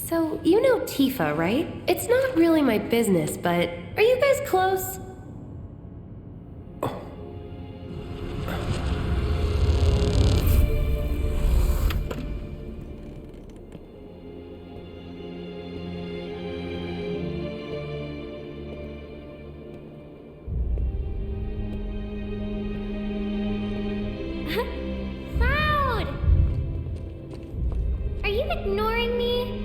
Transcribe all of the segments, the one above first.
So, you know Tifa, right? It's not really my business, but are you guys close? Cloud! Are you ignoring me?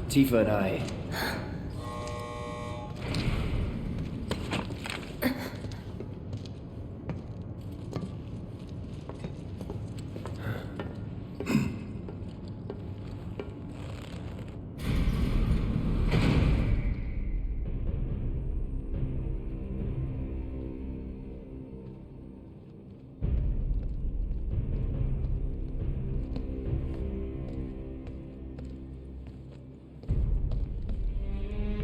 Tifa and I...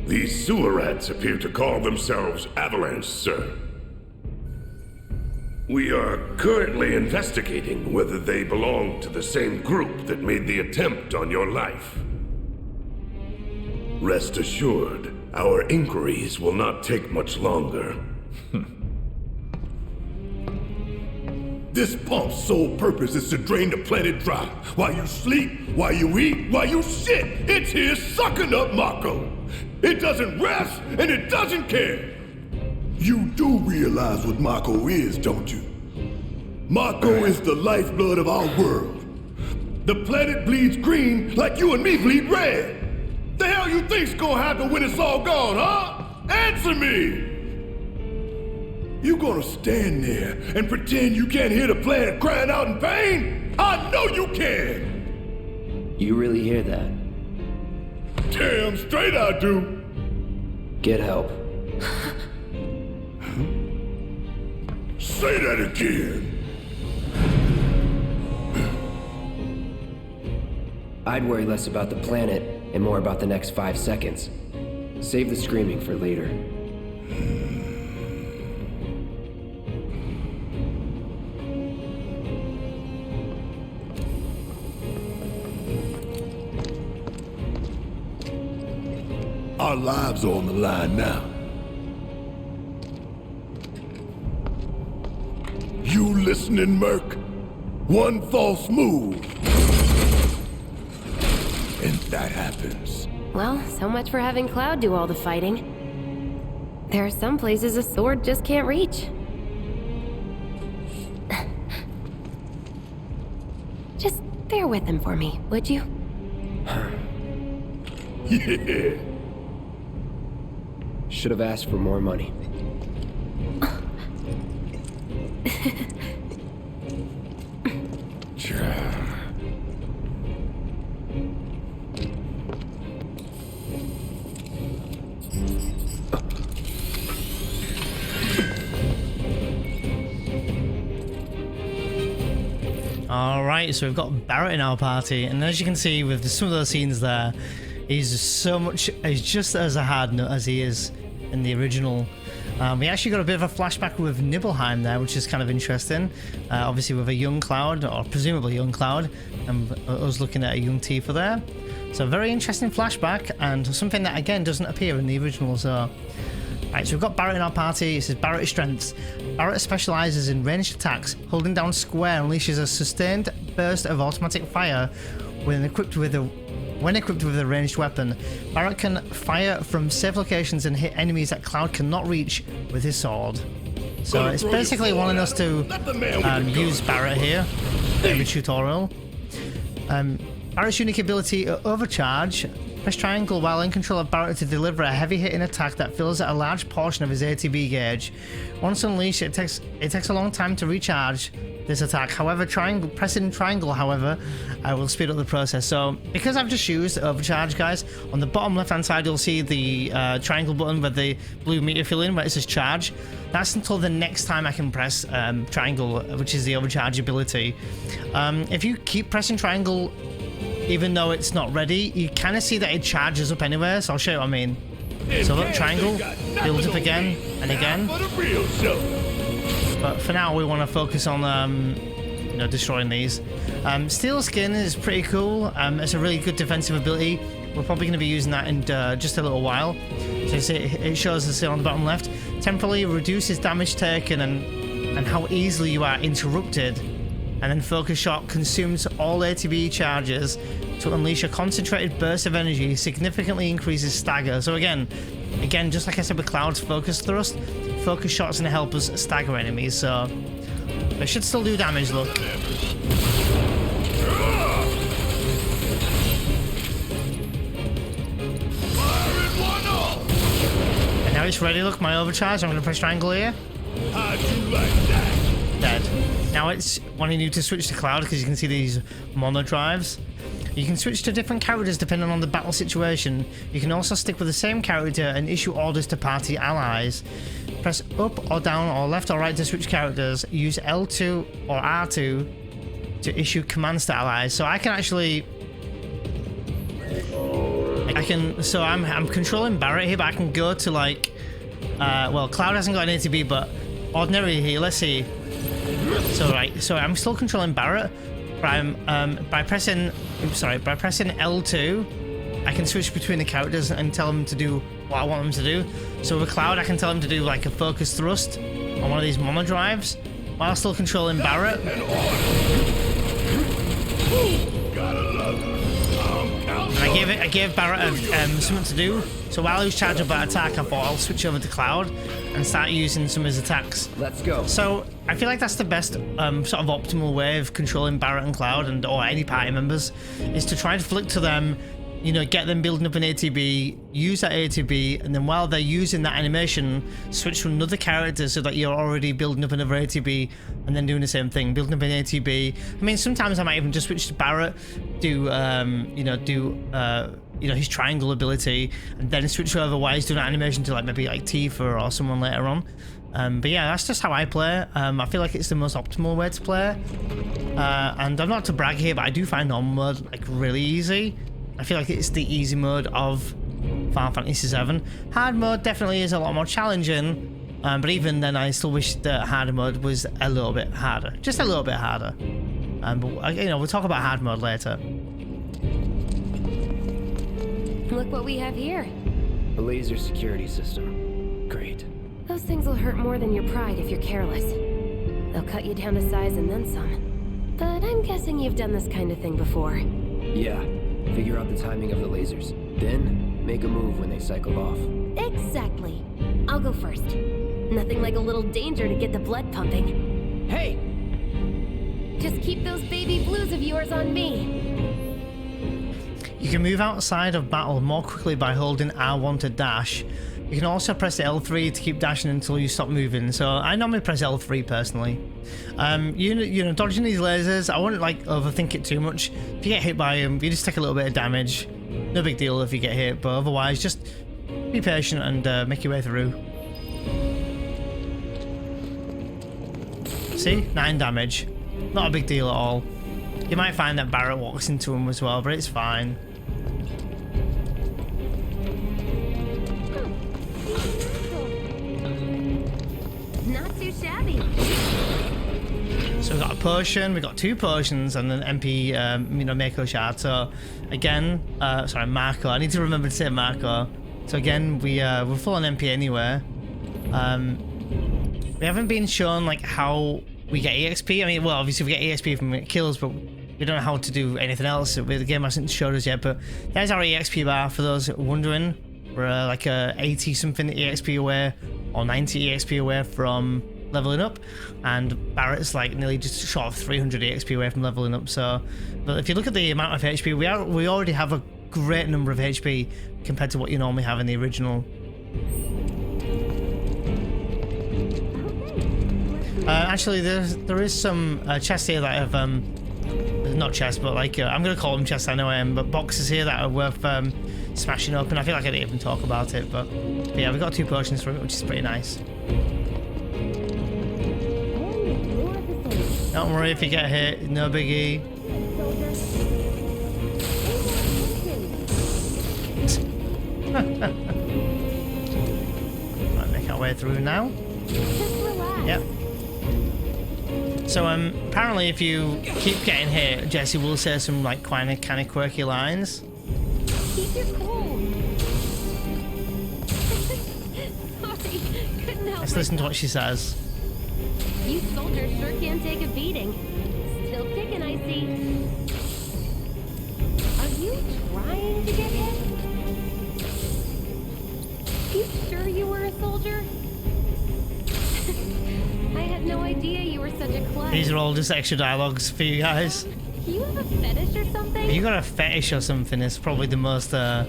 These sewer rats appear to call themselves Avalanche, sir. We are currently investigating whether they belong to the same group that made the attempt on your life. Rest assured, our inquiries will not take much longer. This pump's sole purpose is to drain the planet dry. While you sleep, while you eat, while you shit, it's here sucking up Mako. It doesn't rest, and it doesn't care. You do realize what Mako is, don't you? Mako is the lifeblood of our world. The planet bleeds green like you and me bleed red. The hell you think's gonna happen when it's all gone, huh? Answer me! You gonna stand there and pretend you can't hear the planet crying out in pain? I know you can! You really hear that? Damn straight I do! Get help. Say that again! I'd worry less about the planet and more about the next 5 seconds. Save the screaming for later. Our lives are on the line now. You listening, Merc? One false move, and that happens. Well, so much for having Cloud do all the fighting. There are some places a sword just can't reach. Just bear with him for me, would you? Yeah. Should have asked for more money. Alright, so we've got Barrett in our party, and as you can see with some of those scenes there, he's just as a hard nut as he is in the original. We actually got a bit of a flashback with Nibelheim there, which is kind of interesting. Obviously with a young Cloud, or presumably young Cloud, and us looking at a young Tifa there. So very interesting flashback, and something that again doesn't appear in the original. So, right, so we've got Barrett in our party. It says Barrett's strengths. Barrett specializes in ranged attacks. Holding down square unleashes a sustained burst of automatic fire when equipped with a ranged weapon. Barrett can fire from safe locations and hit enemies that Cloud cannot reach with his sword. So it's basically wanting us to use Barrett here in the tutorial. Barrett's unique ability, Overcharge. Press triangle while in control of Barrett to deliver a heavy hitting attack that fills a large portion of his ATB gauge. Once unleashed, it takes a long time to recharge this attack. However, pressing triangle, however, will speed up the process. So because I've just used Overcharge, guys, on the bottom left hand side you'll see the triangle button with the blue meter fill in where it says charge. That's until the next time I can press triangle, which is the Overcharge ability. If you keep pressing triangle even though it's not ready, you kind of see that it charges up anywhere, so I'll show you what I mean. So look, triangle, builds up again and again. But for now, we want to focus on, you know, destroying these. Steel Skin is pretty cool. It's a really good defensive ability. We're probably going to be using that in just a little while. So you see, it shows us on the bottom left. Temporarily reduces damage taken and how easily you are interrupted. And then Focus Shot consumes all ATB charges to unleash a concentrated burst of energy, significantly increases stagger. So again, just like I said with Cloud's Focus Thrust, Focus Shot's going to help us stagger enemies, so they should still do damage, look. And now it's ready, look, my overcharge. I'm going to press triangle here. How'd you like that? Dead. Now it's wanting you to switch to Cloud because you can see these mono drives. You can switch to different characters depending on the battle situation. You can also stick with the same character and issue orders to party allies. Press up or down or left or right to switch characters. Use L2 or R2 to issue commands to allies. So I can actually... So I'm controlling Barrett here, but I can go to like... well, Cloud hasn't got an ATB, but ordinary here, let's see. So I'm still controlling Barrett, but I'm by pressing L2, I can switch between the characters and tell them to do what I want them to do. So with Cloud, I can tell them to do like a focus thrust on one of these mono drives, while still controlling Barrett. And I gave Barrett something to do. So while he was charged up by attack, I thought I'll switch over to Cloud and start using some of his attacks. Let's go. So I feel like that's the best sort of optimal way of controlling Barrett and Cloud or any party members, is to try to flick to them, you know, get them building up an ATB, use that ATB, and then while they're using that animation, switch to another character so that you're already building up another ATB and then doing the same thing, building up an ATB. I mean, sometimes I might even just switch to Barrett, do his triangle ability, and then switch over while he's doing an animation to maybe Tifa or someone later on. But yeah, that's just how I play. I feel like it's the most optimal way to play. And I'm not to brag here, but I do find normal mode really easy. I feel like it's the easy mode of Final Fantasy VII. Hard mode definitely is a lot more challenging, but even then I still wish that harder mode was a little bit harder. Just a little bit harder. But we'll talk about hard mode later. Look what we have here. A laser security system. Great. Those things will hurt more than your pride if you're careless. They'll cut you down to size and then some. But I'm guessing you've done this kind of thing before. Yeah. Figure out the timing of the lasers. Then, make a move when they cycle off. Exactly. I'll go first. Nothing like a little danger to get the blood pumping. Hey! Just keep those baby blues of yours on me. You can move outside of battle more quickly by holding R1 to dash. You can also press L3 to keep dashing until you stop moving. So I normally press L3 personally. Dodging these lasers, I wouldn't overthink it too much. If you get hit by them, you just take a little bit of damage. No big deal if you get hit, but otherwise just be patient and make your way through. See? 9 damage. Not a big deal at all. You might find that Barrett walks into him as well, but it's fine. Not too shabby. So we've got a potion, we've got 2 potions, and an MP, Mako shard. So again, Marco. I need to remember to say Marco. So again, we're full on MP anyway. We haven't been shown how we get EXP. I mean, well, obviously we get EXP from kills, but we don't know how to do anything else. The game hasn't showed us yet. But there's our EXP bar for those wondering. We're like a 80 something EXP away, or 90 EXP away from leveling up, and Barrett's nearly just short of 300 EXP away from leveling up. So, but if you look at the amount of HP, we already have a great number of HP compared to what you normally have in the original. Actually, there is some chests here that have not chests, but I'm gonna call them chests. I know I am, but boxes here that are worth smashing open. I feel like I didn't even talk about it, but yeah, we've got 2 potions from it, which is pretty nice. Don't worry if you get hit, no biggie. Right, make our way through now. Just relax. Yep. So apparently if you keep getting hit, Jesse will say some like kind of quirky lines. Keep your cool. Sorry, couldn't help Let's listen to myself. what she says. You soldiers sure can take a beating. Still kicking, I see. Are you trying to get hit? You sure you were a soldier? I had no idea you were such a klutz. These are all just extra dialogues for you guys. You have a fetish or something? You got a fetish or something. It's probably the most kind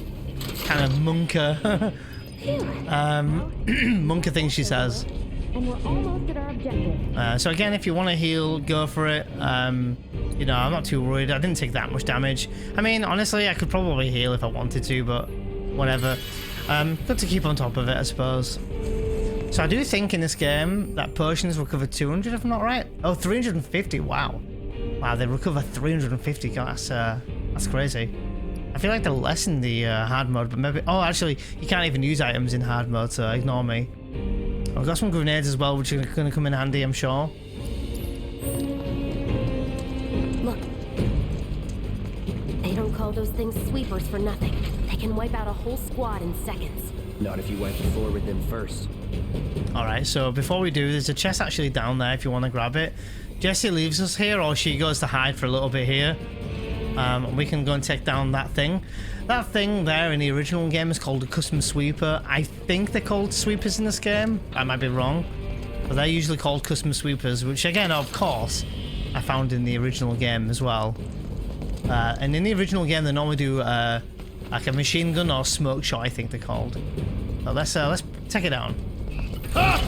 of monka monka thing she says. And we're almost at our objective. So again, if you want to heal, go for it. You know, I'm not too worried. I didn't take that much damage. I mean, honestly, I could probably heal if I wanted to, but whatever. Good to keep on top of it, I suppose. So I do think in this game that potions recover 200, if I'm not right. Oh, 350. Wow. Wow, they recover 350. God, that's crazy. I feel like they're less in the hard mode, but maybe. Oh, actually, you can't even use items in hard mode, so ignore me. I've got some grenades as well, which are going to come in handy, I'm sure. Look. They don't call those things sweepers for nothing. They can wipe out a whole squad in seconds. Not if you wipe the floor with them first. Alright, so before we do, there's a chest actually down there if you want to grab it. Jessie leaves us here, or she goes to hide for a little bit here. We can go and take down that thing. That thing there in the original game is called a custom sweeper. I think they're called sweepers in this game. I might be wrong. But they're usually called custom sweepers, which again, of course, I found in the original game as well. And in the original game, they normally do like a machine gun or smoke shot, I think they're called. So let's take it down. Ha!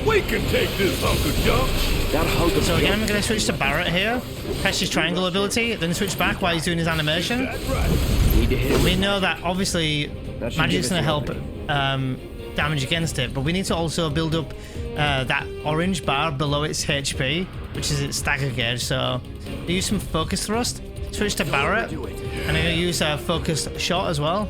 We can take this hunk of junk. That hunk of So again, I'm junk- going to switch to Barrett here. Press his triangle ability, then switch back while he's doing his animation. That's right. Need to hit him. We know that obviously That should magic's give us going to the help damage against it, but we need to also build up that orange bar below its HP, which is its stagger gauge. So use some focus thrust, switch to Barrett, and I'm going to use a focused shot as well.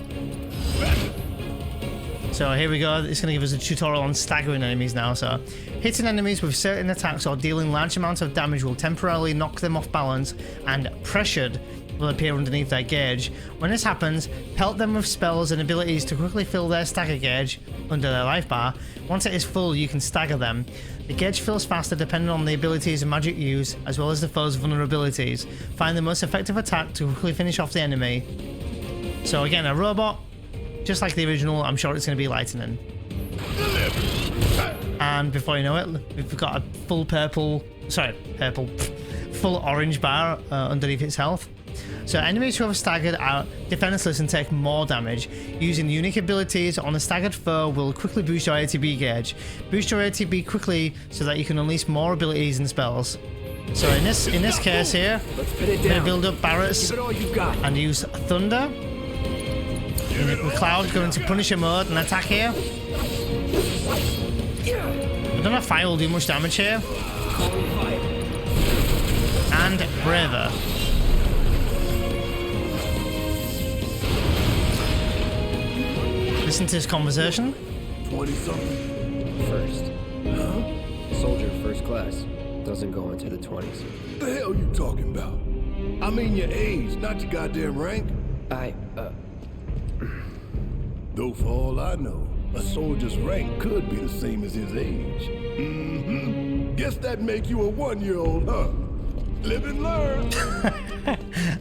So here we go. It's going to give us a tutorial on staggering enemies now. So hitting enemies with certain attacks or dealing large amounts of damage will temporarily knock them off balance, and pressured will appear underneath their gauge. When this happens, pelt them with spells and abilities to quickly fill their stagger gauge under their life bar. Once it is full, you can stagger them. The gauge fills faster depending on the abilities and magic used, as well as the foe's vulnerabilities. Find the most effective attack to quickly finish off the enemy. So again, a robot, just like the original. I'm sure it's going to be lightning. And before you know it, we've got a full full orange bar underneath its health. So enemies who have staggered are defenseless and take more damage. Using unique abilities on a staggered foe will quickly boost your ATB gauge. Boost your ATB quickly so that you can unleash more abilities and spells. So in this case here, Let's pin it I'm going down. to build up Barrett's Give it all you've got. and use Thunder. With Cloud going into Punisher mode and attack here. I don't know if Fire will do much damage here. And Braver. Listen to this conversation. 20-something. First. Soldier first class. Doesn't go into the 20s. The hell you talking about? I mean your age, not your goddamn rank. Though for all I know, a soldier's rank could be the same as his age. Mm-hmm. Guess that make you a 1-year-old, huh? Live and learn.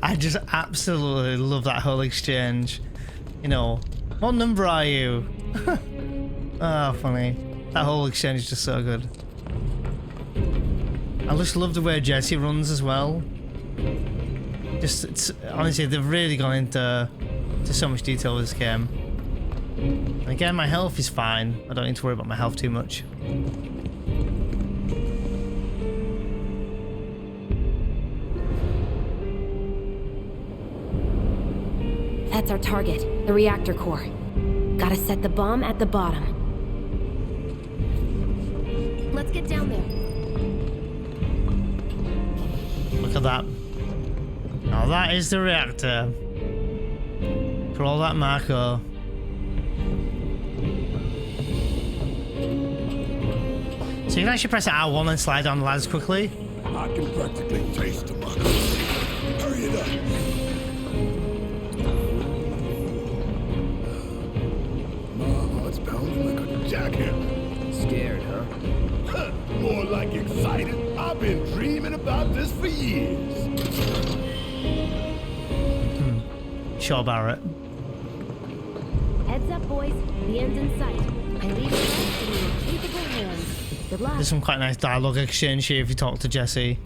I just absolutely love that whole exchange. You know, what number are you? Oh, funny. That whole exchange is just so good. I just love the way Jesse runs as well. Honestly, they've really gone into so much detail with this game. And again, my health is fine. I don't need to worry about my health too much. That's our target, the reactor core. Gotta set the bomb at the bottom. Let's get down there. Look at that. Now that is the reactor. For all that Marco. So you can actually press R1 and slide down the ladders quickly. I can practically taste them. Hurry it up. My heart's pounding like a jackhammer. Scared, huh? More like excited. I've been dreaming about this for years. Sure, Barrett. Heads up, boys. The end's in sight. I leave the rest in your capable hands. Good luck. There's some quite nice dialogue exchange here if you talk to Jesse.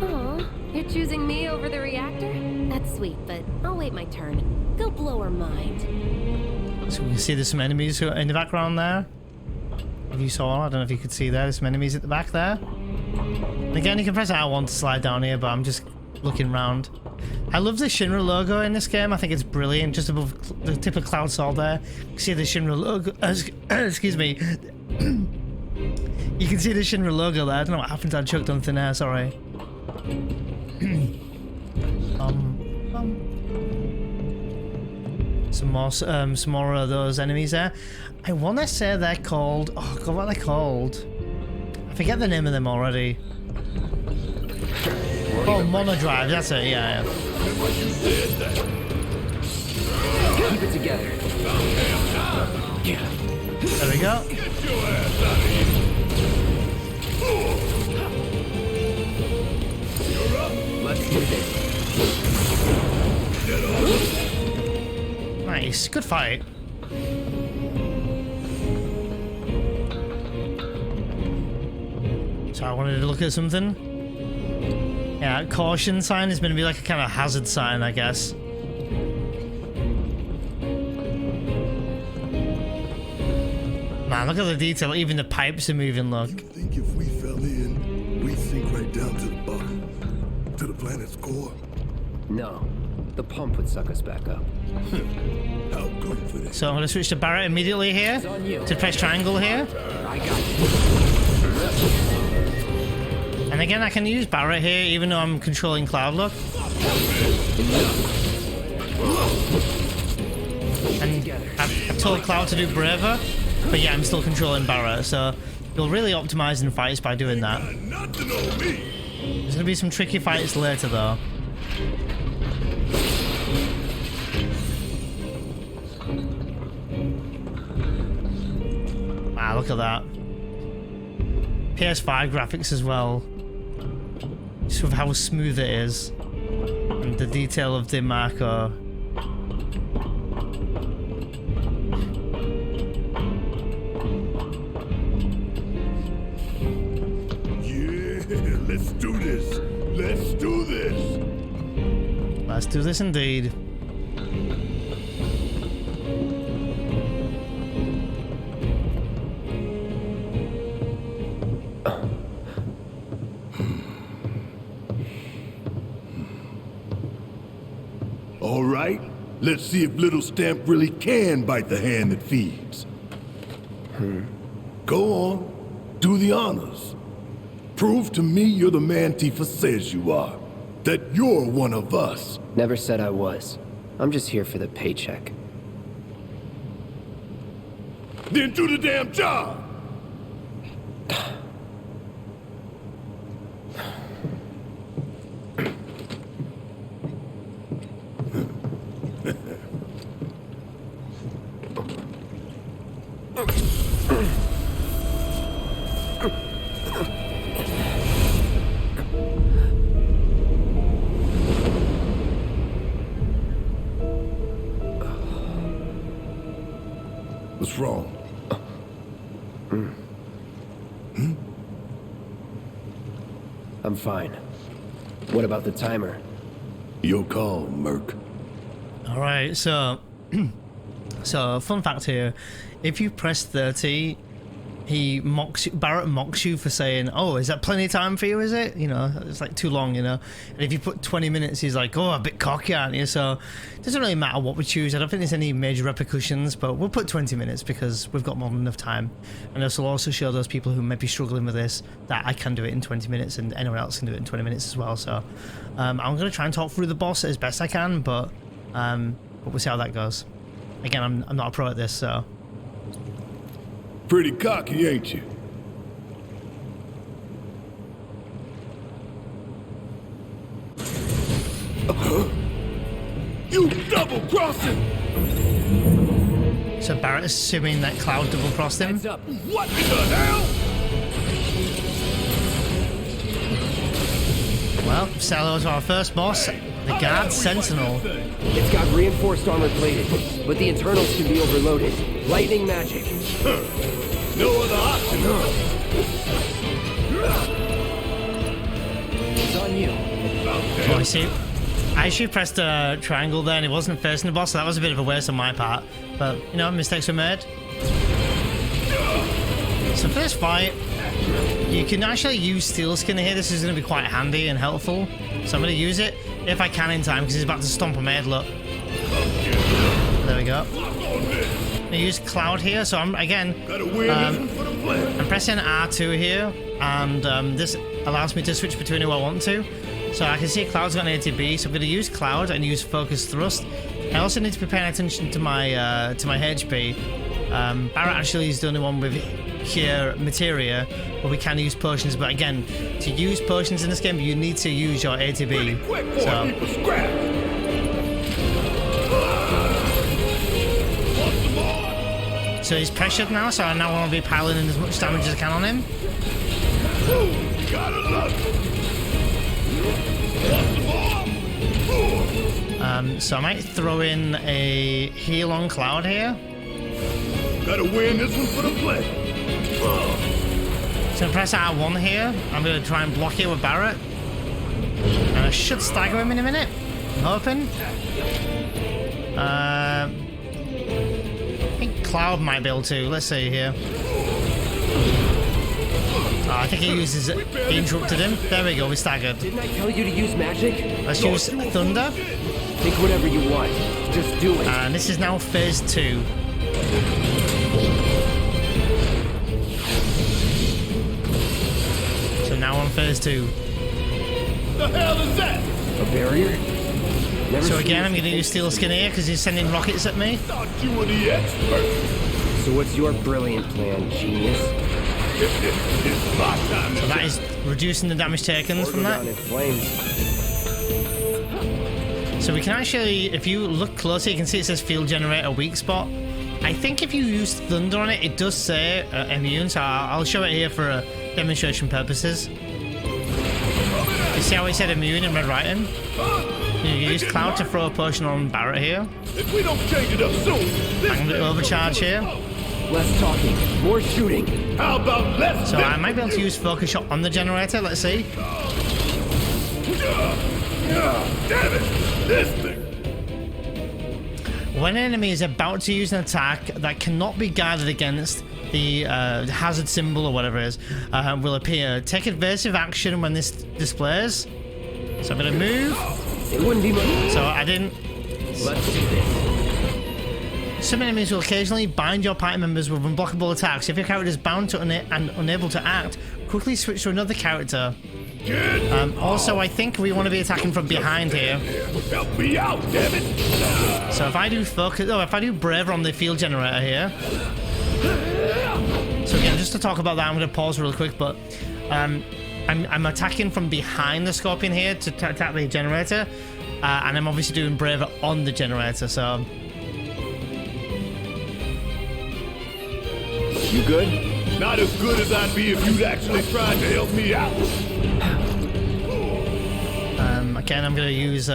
Aw, you're choosing me over the reactor? That's sweet, but I'll wait my turn. Go blow her mind. So we can see there's some enemies who are in the background there. If you saw, I don't know if you could see there, there's some enemies at the back there. And again, you can press R1 to slide down here, but I'm just looking around. I love the Shinra logo in this game. I think it's brilliant. Just above the tip of Cloud Sol there, you can see the Shinra logo. Excuse me. You can see the Shinra logo there. I don't know what happened. I choked on thin air. Sorry. Some more of those enemies there. I want to say they're called. Oh god, what are they called? I forget the name of them already. Oh, monodrive. That's it. Yeah. Keep it together. There we go. Let's do this. Nice. Good fight. So I wanted to look at something. Yeah, caution sign is going to be like a kind of hazard sign, I guess. Man, look at the detail. Even the pipes are moving, look. You think if we fell in, we'd sink right down to the bottom? To the planet's core? No, the pump would suck us back up. How confident? So I'm going to switch to Barrett immediately here. It's on you. To press triangle here. I got you. And again, I can use Barrett here, even though I'm controlling Cloud, look. And I've told Cloud to do Braver, but yeah, I'm still controlling Barrett, so you'll really optimize in fights by doing that. Nothing on me. There's going to be some tricky fights later, though. Wow, look at that. PS5 graphics as well. Just with how smooth it is. And the detail of the Marco. Yeah, let's do this. Let's do this. Let's do this indeed. All right, let's see if Little Stamp really can bite the hand that feeds. Go on, do the honors. Prove to me you're the man Tifa says you are. That you're one of us. Never said I was. I'm just here for the paycheck. Then do the damn job. What's wrong? I'm fine. What about the timer? Your call, Merc. All right, so fun fact here: if you press 30, he mocks you, Barrett mocks you for saying, "Oh, is that plenty of time for you? Is it? You know, it's like too long, you know." And if you put 20 minutes, he's like, "Oh, a bit cocky, aren't you?" So it doesn't really matter what we choose. I don't think there's any major repercussions, but we'll put 20 minutes because we've got more than enough time. And this will also show those people who may be struggling with this that I can do it in 20 minutes, and anyone else can do it in 20 minutes as well. So I'm going to try and talk through the boss as best I can, but we'll see how that goes. Again, I'm not a pro at this, so. Pretty cocky, ain't you? You double-crossing! So Barrett is assuming that Cloud double-crossed him. Heads up. What in the hell? Well, say hello to our first boss, the guard Sentinel. It's got reinforced armor plated, but the internals can be overloaded. Lightning magic. No other option, huh? It's on you. Oh, you see, I actually pressed a triangle there and it wasn't facing the boss, so that was a bit of a waste on my part. But, you know, mistakes were made. So for this fight, you can actually use Steel Skin here. This is going to be quite handy and helpful. So I'm going to use it if I can in time, because he's about to stomp on my head, look. There we go. I use Cloud here, so I'm, again, I'm pressing R2 here, and this allows me to switch between who I want to. So I can see Cloud's got an ATB, so I'm going to use Cloud and use Focus Thrust. I also need to be paying attention to my HP. Barrett actually is the only one with here materia, but we can use potions. But again, to use potions in this game, you need to use your ATB. So he's pressured now, so I now want to be piling in as much damage as I can on him. So I might throw in a heal on Cloud here. Gotta win this one for the play. So press R1 here. I'm going to try and block it with Barrett. And I should stagger him in a minute. I'm hoping. I think Cloud might be able to. Let's see here. Oh, I think he uses it. He interrupted him. There we go, we staggered. Didn't I tell you to use magic? Let's use Thunder. Think whatever you want. Just do it. And this is now phase 2. So now on phase 2. The hell is that? A barrier? Never So seen again, I'm this going to use Steel Skin here because he's sending rockets at me. Thought you were the expert. So what's your brilliant plan, genius? It's my time to So that is reducing the damage taken from Go that. down in flames. So we can actually, if you look closer, you can see it says Field Generator Weak Spot. I think if you use Thunder on it, it does say immune, so I'll show it here for demonstration purposes. You see how it said immune in red writing? You use Cloud to throw a potion on Barrett here. If we don't change it up soon, this I'm going to overcharge here. Less talking, more shooting. How about less? So I might be able to use Focus Shot on the generator, let's see. Damn it! This thing! When an enemy is about to use an attack that cannot be guarded against, the hazard symbol or whatever it is will appear. Take evasive action when this displays. So I'm going to move. It wouldn't be much. So I didn't. Let's do this. Some enemies will occasionally bind your party members with unblockable attacks. If your character is bound to and unable to act, quickly switch to another character. Also, I think we want to be attacking from behind here. Help me out, damn it! So if I do focus, if I do Braver on the field generator here. So again, just to talk about that, I'm going to pause really quick, but I'm attacking from behind the Scorpion here to attack the generator, and I'm obviously doing Braver on the generator. So You good? Not as good as I'd be if you'd actually tried to help me out. again, I'm going to use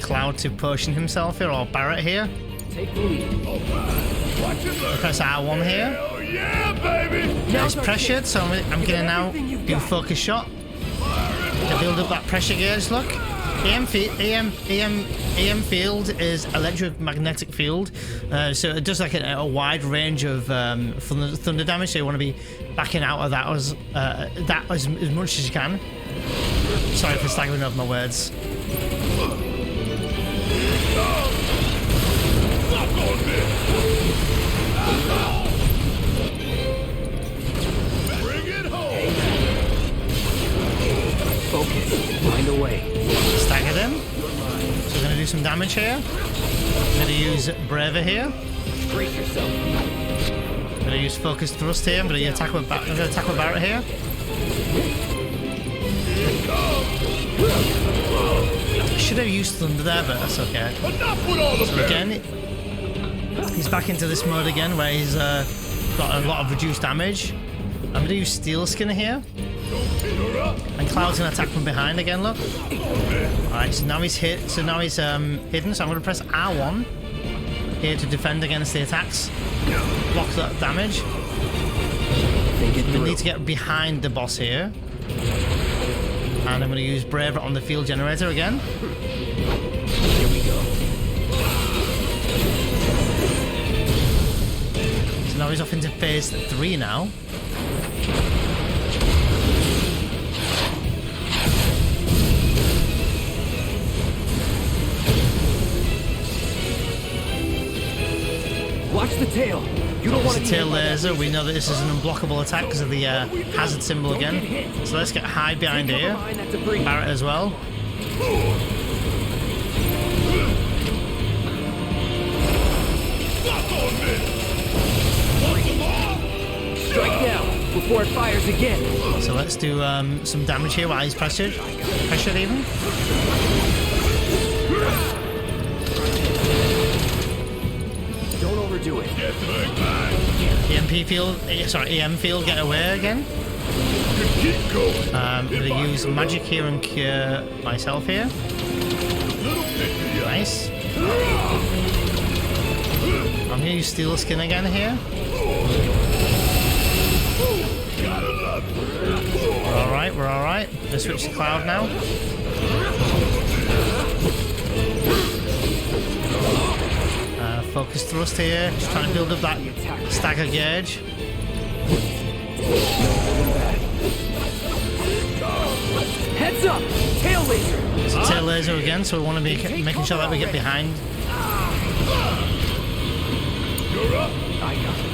Cloud to potion himself here, or Barrett here. Take the lead. Watch it learn. Press R1 here. Hell yeah, baby! Now it's pressured, so I'm going to now do Focus Shot to build up that pressure gauge. Look, EM field is electromagnetic field, so it does like a wide range of thunder damage. So you want to be backing out of that as much as you can. Sorry for staggering over my words. Bring it home! Focus. Find a way. Stagger them. So we're going to do some damage here. I'm going to use Braver here. Brace yourself. I'm going to use Focus Thrust here. I'm going to attack with Barrett here. Should have used Thunder there, but that's okay. Enough with all the So again, he's back into this mode again where he's got a lot of reduced damage. I'm going to use Steel Skin here. And Cloud's going to attack from behind again, look. Alright, so now he's hit. So now he's hidden. So I'm going to press R1 here to defend against the attacks. Block that damage. We need to get behind the boss here. And I'm going to use Braver on the field generator again. Here we go. So now he's off into phase 3 now. Watch the tail. You don't want It's a tail laser. We know that this is an unblockable attack because of the hazard symbol again. So let's get high behind here. Barret as well. Strike down before it fires again. So let's do some damage here while he's pressured. Pressured even. Don't overdo it. EMP field, EM field, get away again. I'm going to use magic here and cure myself here. Nice. I'm going to use Steel Skin again here. We're alright. Let's switch to Cloud now. Focus thrust here, just trying to build up that stagger gauge. Heads up! Tail laser! It's a tail laser again, so we want to be making sure that we get behind. I got it.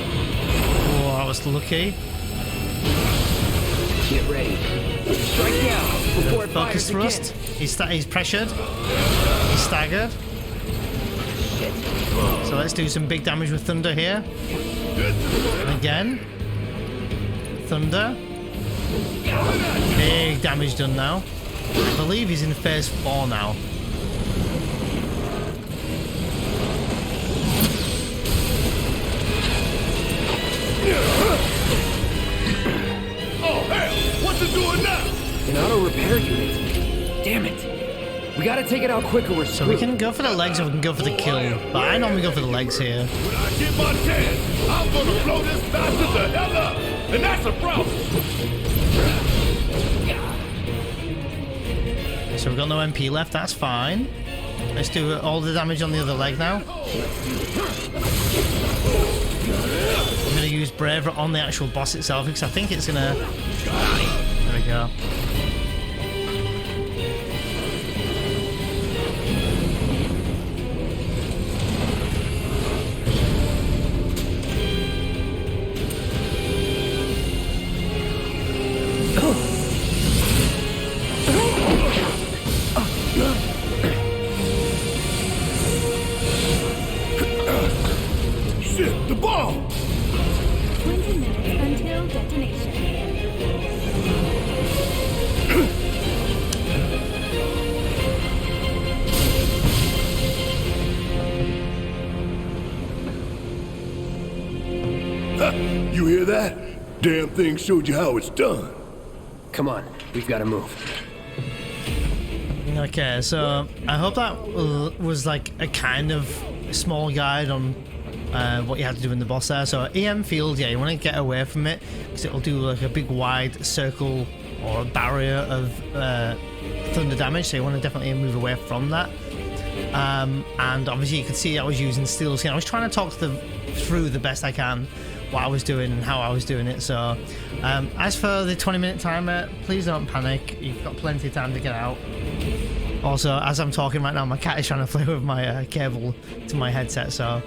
Oh, that was lucky. Get ready. Strike down before it fires Focus thrust. again. He's pressured. He's staggered. So let's do some big damage with Thunder here. And again. Thunder. Big damage done now. I believe he's in phase 4 now. Oh, hell! What's it doing now? An auto repair unit. Damn it. We gotta take it out quicker. We're So we screwed. can go for the legs or we can go for the kill. But I normally go for the legs here. When I get my chance, I'm gonna blow this bastard the hell up! And that's a problem! So we've got no MP left, that's fine. Let's do all the damage on the other leg now. I'm going to use Braver on the actual boss itself because I think it's going to... There we go. Shit, the bomb! 20 minutes until detonation. Huh, you hear that? Damn thing showed you how it's done. Come on, we've gotta move. Okay, so I hope that was like a kind of small guide on what you had to do in the boss there. So EM field, yeah, you want to get away from it because it'll do like a big wide circle or a barrier of thunder damage, so you want to definitely move away from that. And obviously you can see I was using Steel Skin. I was trying to talk through the best I can what I was doing and how I was doing it. So as for the 20-minute timer, please don't panic, you've got plenty of time to get out. Also, as I'm talking right now, my cat is trying to play with my cable to my headset, so